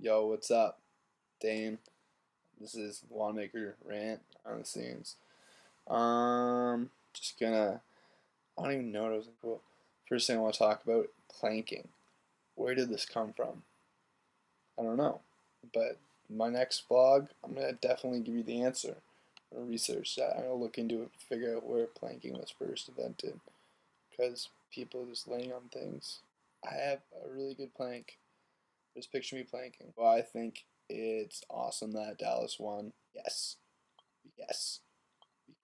Yo, what's up? Dane. This is Wannamaker Rant on the scenes. Just gonna. I don't even know what I was cool. First thing I want to talk about planking. Where did this come from? I don't know. But my next vlog, I'm gonna definitely give you the answer. I'm gonna research that. I'm gonna look into it, figure out where planking was first invented. Because people are just laying on things. I have a really good plank. Just picture me planking. Well, I think it's awesome that Dallas won. Yes. Yes.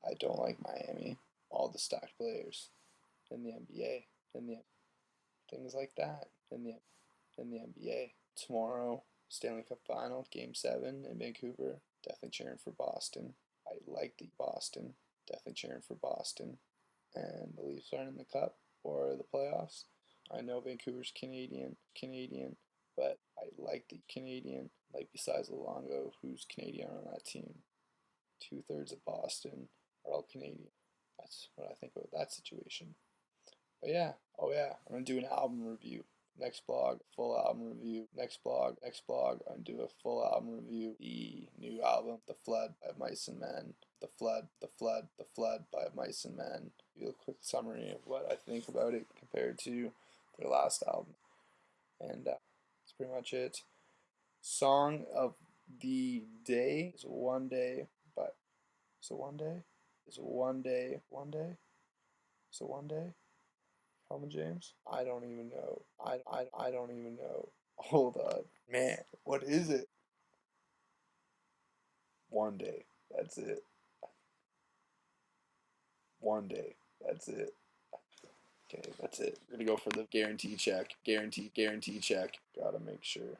I don't like Miami. All the stacked players in the NBA. In the things like that. In the NBA. Tomorrow, Stanley Cup Final, Game 7 in Vancouver. Definitely cheering for Boston. I like the Boston. Definitely cheering for Boston. And the Leafs aren't in the cup or the playoffs. I know Vancouver's Canadian, but I like the Canadian. Like besides Luongo, who's Canadian on that team. 2/3 of Boston are all Canadian. That's what I think about that situation. But yeah, oh yeah, I'm gonna do an album review. Next blog, full album review. Next blog, I'm do a full album review. The new album, The Flood by Mice and Men. The Flood by Mice and Men. Do a quick summary of what I think about it compared to their last album. And that's pretty much it. Song of the day is One Day by. So One Day? Is One Day? So One Day? Calvin James? I don't even know. I don't even know. Hold on. Man, what is it? One Day. That's it. One Day. That's it. Okay, that's it. We're gonna go for the guarantee check. Guarantee check. Gotta make sure.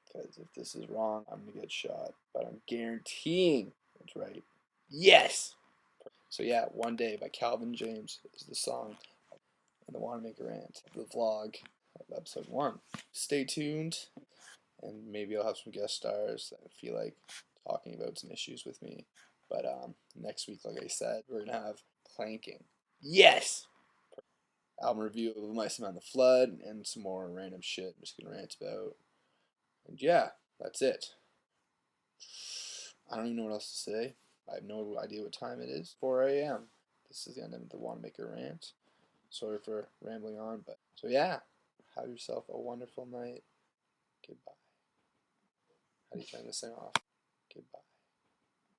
Because if this is wrong, I'm gonna get shot. But I'm guaranteeing it's right. Yes! So yeah, One Day by Calvin James is the song. And the Wannamaker Rant, the vlog of episode 1. Stay tuned, and maybe I'll have some guest stars that feel like talking about some issues with me. But next week, like I said, we're gonna have planking. Yes! Album review of Mice on the Flood, and some more random shit I'm just gonna rant about. And yeah, that's it. I don't even know what else to say. I have no idea what time it is. 4 a.m. This is the end of the Wannamaker Rant. Sorry for rambling on, but so yeah, have yourself a wonderful night. Goodbye. How do you turn this thing off? Goodbye.